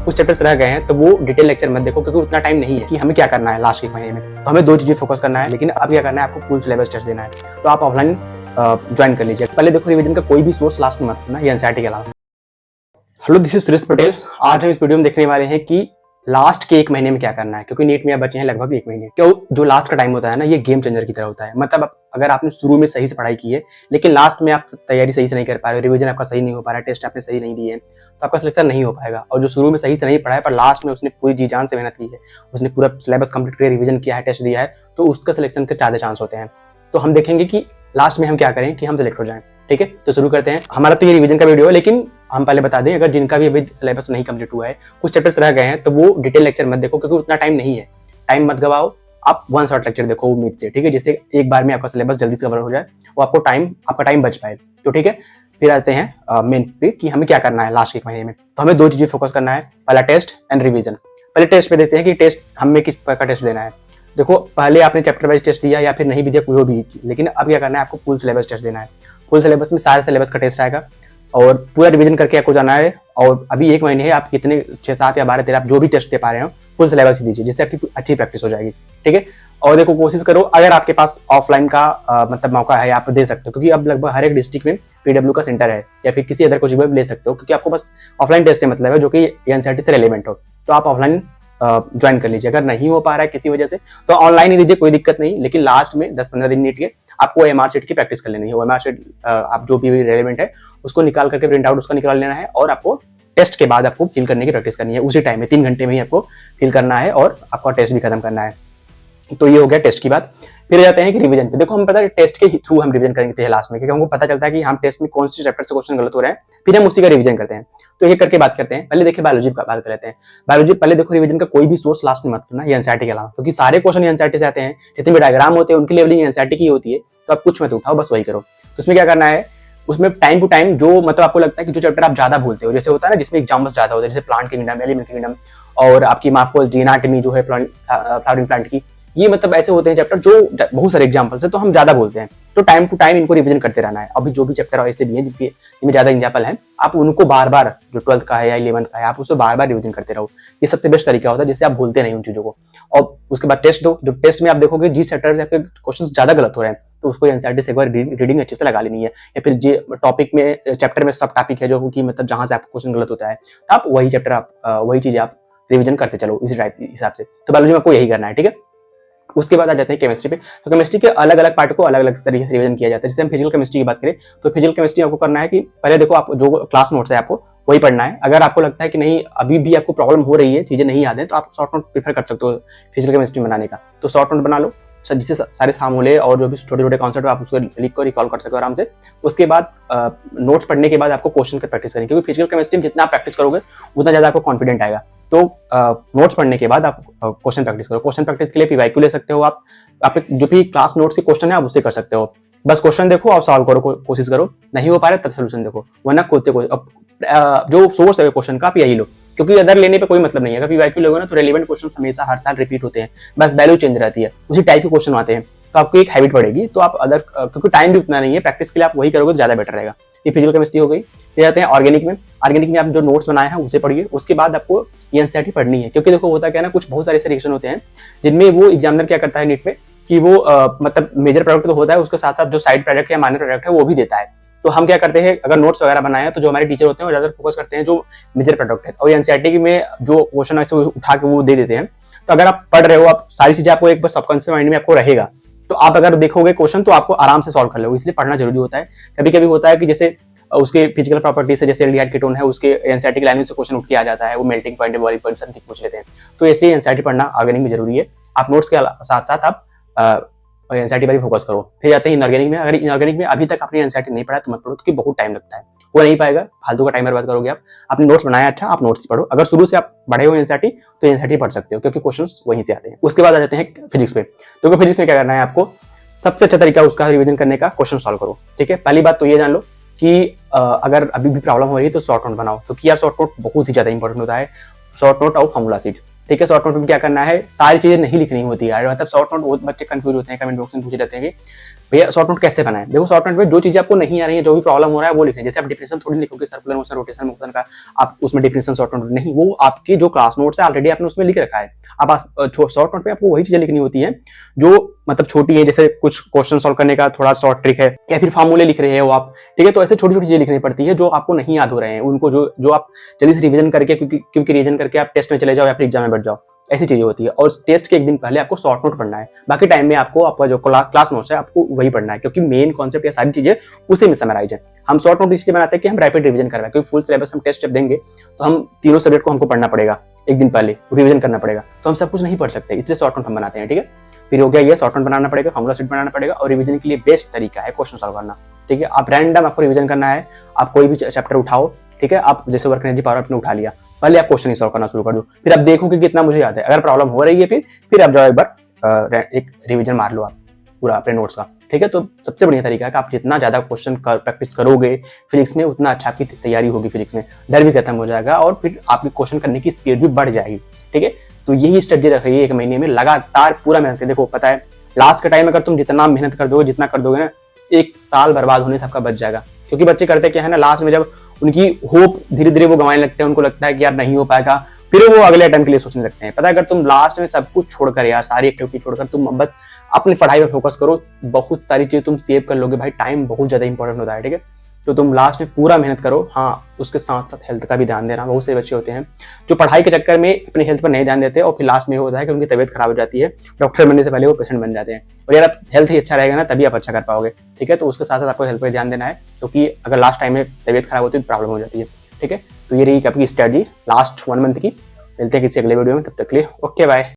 कुछ चैप्टर्स रह गए हैं तो वो डिटेल लेक्चर मत देखो, क्योंकि उतना टाइम नहीं है कि हमें क्या करना है लास्ट एक महीने में। तो हमें 2 चीजें फोकस करना है, लेकिन अब क्या करना है, आपको फुल सिलेबस टेस्ट देना है। तो आप ऑफलाइन ज्वाइन कर लीजिए। पहले देखो, रिवीजन का कोई भी सोर्स लास्ट में मत करना, ये एनसीईआरटी के अलावा। Hello, this is Suresh Patel. आज हम इस वीडियो में देखने वाले हैं कि लास्ट के 1 महीने में क्या करना है, क्योंकि नीट में आप बचे हैं लगभग 1 महीने। क्यों, जो लास्ट का टाइम होता है ना, ये गेम चेंजर की तरह होता है। मतलब अगर आपने शुरू में सही से पढ़ाई की है, लेकिन लास्ट में आप तैयारी सही से नहीं कर पा रहे, रिवीजन आपका सही नहीं हो पा रहा है, टेस्ट आपने सही नहीं दिए, तो आपका सिलेक्शन नहीं हो पाएगा। और जो शुरू में सही से नहीं पढ़ा है पर लास्ट में उसने पूरी जी जान से मेहनत की है, उसने पूरा सिलेबस कंप्लीट किया, रिवीजन किया है, टेस्ट दिया है, तो उसका सिलेक्शन के ज्यादा चांस होते हैं। तो हम देखेंगे कि लास्ट में हम क्या करें कि हम सिलेक्ट हो जाएं। ठीक है, तो शुरू करते हैं। हमारा तो ये रिवीजन का वीडियो है, लेकिन हम पहले बता दें, अगर जिनका भी अभी सिलेबस नहीं कंप्लीट हुआ है, कुछ चैप्टर्स रह गए हैं, तो वो डिटेल लेक्चर मत देखो, क्योंकि उतना टाइम नहीं है। टाइम मत गवाओ, आप 1 शॉट लेक्चर देखो उम्मीद से। ठीक है, जिससे एक बार में आपका सिलेबस जल्दी से कवर हो जाए, वो आपका टाइम बच पाए। तो ठीक है, फिर आते हैं मेन पे कि हमें क्या करना है लास्ट 1 महीने में। तो हमें 2 चीजें फोकस करना है, पहला टेस्ट एंड रिवीजन। पहले टेस्ट पे देखते हैं कि टेस्ट हमें किस प्रकार का टेस्ट देना है। देखो, पहले आपने चैप्टर वाइज टेस्ट दिया या फिर नहीं भी दिया, कोई भी, लेकिन अब क्या करना है, आपको फुल सिलेबस टेस्ट देना है। फुल सिलेबस में सारे सिलेबस का टेस्ट आएगा और पूरा रिवीजन करके आपको जाना है। और अभी 1 महीने है, आप कितने 6, 7 या 12, 13 आप जो भी टेस्ट दे पा रहे हो, फुल सिलेबस ही दीजिए, जिससे आपकी अच्छी प्रैक्टिस हो जाएगी। ठीक है, और देखो, कोशिश करो, अगर आपके पास ऑफलाइन का मतलब मौका है, आप दे सकते हो, क्योंकि अब लगभग हर एक डिस्ट्रिक्ट में पीडब्ल्यू का सेंटर है, या फिर किसी अदर कोचिंग में ले सकते हो, क्योंकि आपको बस ऑफलाइन टेस्ट से मतलब है, जो कि एनसीईआरटी से रिलेवेंट हो। तो आप ऑफलाइन ज्वाइन कर लीजिए। अगर नहीं हो पा रहा है किसी वजह से, तो ऑनलाइन ही दीजिए, कोई दिक्कत नहीं, लेकिन लास्ट में 10-15 दिन नीट के आपको एमआर शीट की प्रैक्टिस कर लेनी है। एमआर शीट आप जो भी रेलेवेंट है उसको निकाल करके प्रिंट आउट उसका निकाल लेना है, और आपको टेस्ट के बाद आपको फिल करने की प्रैक्टिस करनी है। उसी टाइम में 3 घंटे में ही आपको फिल करना है और आपका टेस्ट भी खत्म करना है। तो ये हो गया टेस्ट की बात। फिर जाते हैं कि रिवीजन पे। देखो, हम पता है टेस्ट के थ्रू हम रिवीजन करेंगे लास्ट में, क्योंकि हमको पता चलता है कि हम टेस्ट में कौन से चैप्टर से क्वेश्चन गलत हो रहे हैं, फिर हम उसी का रिवीजन करते हैं। तो ये करके बात करते हैं। पहले देखिए बायोलॉजी का बात कर लेते हैं। बायोलॉजी पहले देखो, रिवीजन का कोई भी सोर्स लास्ट में मत करना, ये एनसीईआरटी के अलावा, क्योंकि सारे क्वेश्चन एनसीईआरटी से आते हैं। जितने भी डायग्राम होते हैं उनकी लेवलिंग एनसीईआरटी की होती है, तो आप कुछ मत उठाओ, बस वही करो। तो उसमें क्या करना है, उसमें टाइम टू टाइम जो मतलब आपको लगता है कि जो चैप्टर आप ज्यादा भूलते हो, जैसे होता है ना जिसमें एग्जाम्पल्स ज्यादा होते हैं, जैसे प्लांट किंगडम, एलिमेंट किंगडम, और आपकी मार्फोलॉजी, एनाटॉमी जो है फ्लावरिंग प्लांट की, ये मतलब ऐसे होते हैं चैप्टर जो बहुत सारे एग्जाम्पल्स है, तो हम ज्यादा बोलते हैं। तो टाइम टू टाइम इनको रिवीजन करते रहना है। अभी जो भी चैप्टर ऐसे भी हैं जिनमें ज्यादा एग्जाम्पल है, आप उनको बार बार, जो 12th का है या 11th का है, आप उसको बार बार रिवीजन करते रहो। ये सबसे बेस्ट तरीका होता है, जिससे आप भूलते नहीं उन चीजों को। और उसके बाद टेस्ट दो। जो टेस्ट में आप देखोगे जिस चैप्टर में आपके क्वेश्चन ज्यादा गलत हो रहे हैं, तो उसको एनसीईआरटी से एक बार रीडिंग अच्छे से लगा लेनी है। या फिर जो टॉपिक में चैप्टर में सब टॉपिक है जो कि मतलब जहां से आपका क्वेश्चन गलत होता है, तो आप वही चैप्टर वही चीज आप रिवीजन करते चलो इसी टाइप के हिसाब से। तो बायोलॉजी में आपको यही करना है। ठीक है, उसके बाद आ जाते हैं केमिस्ट्री पे। तो केमिस्ट्री के अलग अलग पार्ट को अलग अलग तरीके से रिवीजन किया जाता है। जैसे हम फिजिकल केमिस्ट्री की बात करें, तो फिजिकल केमिस्ट्री आपको करना है कि पहले देखो, आप जो क्लास नोट्स है आपको वही पढ़ना है। अगर आपको लगता है कि नहीं, अभी भी आपको प्रॉब्लम हो रही है, चीजें नहीं याद है, तो आप शॉर्ट नोट प्रीफर कर सकते हो फिजिकल केमिस्ट्री बनाने का। तो शॉर्ट नोट बना लो, जिससे सारे फार्मूले और जो भी छोटे छोटे कॉन्सेप्ट आप उसको लिख कर रिकॉल कर सकते हो आराम से। उसके बाद नोट्स पढ़ने के बाद आपको क्वेश्चन की प्रैक्टिस करनी है, क्योंकि फिजिकल केमिस्ट्री में जितना आप प्रैक्टिस करोगे उतना ज्यादा आपको कॉन्फिडेंट आएगा। तो नोट्स पढ़ने के बाद आप क्वेश्चन प्रैक्टिस करो। क्वेश्चन प्रैक्टिस के लिए पीवाईक्यू ले सकते हो आप जो भी क्लास नोट्स के क्वेश्चन है आप उससे कर सकते हो। बस क्वेश्चन देखो और सॉल्व करो, कोशिश करो। नहीं हो पा रहा तब सोल्यूशन देखो, वरना खुद से जो सोर्स है क्वेश्चन का आप यही लो, क्योंकि अदर लेने पे कोई मतलब नहीं है। अगर पीवाईक्यू लोगे ना, तो रेलेवेंट क्वेश्चन हमेशा हर साल रिपीट होते हैं, बस वैल्यू चेंज रहती है, उसी टाइप के क्वेश्चन आते हैं। तो आपको एक हैबिट पड़ेगी। तो आप अदर, क्योंकि टाइम भी उतना नहीं है, प्रैक्टिस के लिए आप वही करोगे तो ज्यादा बेटर रहेगा। ये फिजिकल केमिस्ट्री हो गई। फिर जाते हैं ऑर्गेनिक में। ऑर्गेनिक में आप जो नोट्स बनाए हैं उसे पढ़िए। उसके बाद आपको एनसीईआरटी पढ़नी है, क्योंकि देखो होता क्या है ना, कुछ बहुत सारे ऐसे रिएक्शन होते हैं जिनमें वो एग्जामिनर क्या करता है नीट में कि वो मतलब मेजर प्रोडक्ट तो होता है, उसके साथ साथ जो साइड प्रोडक्ट या माइनर प्रोडक्ट है वो भी देता है। तो हम क्या करते हैं, अगर नोट्स वगैरह बनाए हैं, तो जो हमारे टीचर होते हैं वो ज्यादा फोकस करते हैं जो मेजर प्रोडक्ट है, और एनसीईआरटी में जो क्वेश्चन है उठा के वो दे देते हैं। तो अगर आप पढ़ रहे हो, आप सारी चीजें आपको एक बार सबकॉन्शियस माइंड में आपको रहेगा, तो आप अगर देखोगे क्वेश्चन तो आपको आराम से सॉल्व कर लोगे। इसलिए पढ़ना जरूरी होता है। कभी कभी होता है कि जैसे उसके फिजिकल प्रॉपर्टी से, जैसे एल्डिहाइड कीटोन है, उसके एनसीईआरटी की लाइन से क्वेश्चन उठ के आ जाता है, वो melting point boiling point something पूछ लेते हैं। तो इसलिए एनसीईआरटी पढ़ना ऑर्गेनिक में जरूरी है। आप नोट्स के साथ साथ आप एनसीईआरटी पर भी फोकस करो। फिर जाते हैं इनऑर्गेनिक में। अगर इनऑर्गेनिक में अभी तक आपने एनसीईआरटी नहीं पढ़ा तो मत पढ़ो, क्योंकि बहुत टाइम लगता है, वो नहीं पाएगा, फालतू का टाइम बर्बाद करोगे आप। आपने नोट्स बनाया, अच्छा आप नोट्स पढ़ो। अगर शुरू से आप बढ़े हो एनसीईआरटी, तो एनसीईआरटी पढ़ सकते हो, क्योंकि क्वेश्चंस वहीं से आते हैं। उसके बाद आ जाते हैं फिजिक्स पे। तो फिजिक्स में क्या करना है आपको, सबसे अच्छा तरीका उसका रिवीजन करने का, क्वेश्चन सॉल्व करो। ठीक है, पहली बात तो ये जान लो कि अगर अभी भी प्रॉब्लम हो रही है तो शॉर्ट नोट बनाओ, क्योंकि यार शॉर्ट नोट बहुत ही ज्यादा इंपॉर्टेंट होता है। शॉर्ट नोट और फॉर्मूला शीट। ठीक है, शॉर्ट नोट में क्या करना है, सारी चीजें नहीं लिखनी होती है। मतलब शॉर्ट नोट बहुत बच्चे कंफ्यूज होते हैं, कमेंट बॉक्स में पूछ रहते हैं कि भैया शॉर्ट नोट कैसे बनाएं? देखो शॉर्ट नोट में जो चीजें आपको नहीं आ रही है, जो भी प्रॉब्लम हो रहा है वो लिखें। जैसे आप डिफिनेशन थोड़ी लिखोगे सर्कुलर मोशन, रोटेशन मोशन का, आप उसमें डिफिनेशन शॉर्ट नोट नहीं, वो आपके जो क्लास नोट्स है ऑलरेडी आपने उसमें लिख रखा है। अब शॉर्ट नोट में आपको वही चीजें लिखनी होती है जो मतलब छोटी है, जैसे कुछ क्वेश्चन सॉल्व करने का थोड़ा शॉर्ट ट्रिक है, या फिर फार्मूले लिख रहे हो आप, ठीक है। तो ऐसे छोटी छोटी चीजें लिखनी पड़ती है जो आपको नहीं याद हो रहे हैं, उनको जो आप जल्दी से रिविजन करके, क्योंकि रिविजन करके आप टेस्ट में चले जाओ या फिर एग्जाम में बैठ जाओ, ऐसी चीजें होती है। और टेस्ट के एक दिन पहले आपको शॉर्ट नोट पढ़ना है, बाकी टाइम में आपको आपका जो क्लास नोट्स है आपको वही पढ़ना है, क्योंकि मेन कॉन्सेप्ट या सारी चीजें उसी में समराइज है। हम शॉर्ट नोट इसलिए बनाते हैं कि हम रैपिड रिवीजन करवाएं, क्योंकि फुल सिलेबस हम टेस्ट जब देंगे तो हम तीनों सब्जेक्ट को हमको पढ़ना पड़ेगा, एक दिन पहले रिवीजन करना पड़ेगा, तो हम सब कुछ नहीं पढ़ सकते, इसलिए शॉर्ट नोट हम बनाते हैं, ठीक है। फिर हो गया ये शॉर्ट नोट बनाना पड़ेगा, फॉर्मूला शीट बनाना पड़ेगा, और रिवीजन के लिए बेस्ट तरीका है क्वेश्चन सॉल्व करना, ठीक है। आप रैंडम आपको रिवीजन करना है, आप कोई भी चैप्टर उठाओ, ठीक है। आप जैसे वर्क एनर्जी पावर आपने उठा लिया, पहले आप क्वेश्चन ही सॉल्व करना शुरू कर दो, फिर आप देखो कि कितना मुझे याद है। अगर प्रॉब्लम हो रही है फिर आप जाओ एक बार एक रिवीजन मार लो आप पूरा अपने नोट्स का, ठीक है। तो सबसे बढ़िया तरीका है कि आप जितना ज्यादा क्वेश्चन प्रैक्टिस करोगे फिजिक्स में, उतना अच्छा आपकी तैयारी होगी, फिजिक्स में डर भी खत्म हो जाएगा और फिर आपकी क्वेश्चन करने की स्पीड भी बढ़ जाएगी, ठीक है। तो यही स्ट्रेटजी रखिए, एक महीने में लगातार पूरा मेहनत कर। देखो पता है लास्ट का टाइम अगर तुम जितना मेहनत कर दोगे, जितना कर दोगे ना, एक साल बर्बाद होने से आपका बच जाएगा। क्योंकि बच्चे करते क्या है ना, लास्ट में जब उनकी होप धीरे धीरे वो गंवाने लगते हैं, उनको लगता है कि यार नहीं हो पाएगा, फिर वो अगले अटेम्प्ट के लिए सोचने लगते हैं। पता है अगर तुम लास्ट में सब कुछ छोड़कर, यार सारी एक्टिविटी छोड़कर तुम बस अपनी पढ़ाई पर फोकस करो, बहुत सारी चीजें तुम सेव कर लोगे। भाई टाइम बहुत ज्यादा इंपॉर्टेंट होता है, ठीक है। तो तुम लास्ट में पूरा मेहनत करो, हाँ उसके साथ साथ हेल्थ का भी ध्यान देना। बहुत से बच्चे होते हैं जो पढ़ाई के चक्कर में अपनी हेल्थ पर नहीं ध्यान देते और फिर लास्ट में होता है कि उनकी तबीयत खराब हो जाती है, डॉक्टर बनने से पहले वो पेशेंट बन जाते हैं। और यार हेल्थ ही अच्छा रहेगा ना, तभी आप अच्छा कर पाओगे, ठीक है। तो उसके साथ साथ आपको हेल्थ पर ध्यान देना है, क्योंकि अगर लास्ट टाइम में तबीयत खराब होती है तो प्रॉब्लम हो जाती है, ठीक है। तो ये रही आपकी स्ट्रेटजी लास्ट 1 मंथ की। मिलते हैं किसी अगले वीडियो में, तब तक के लिए ओके बाय।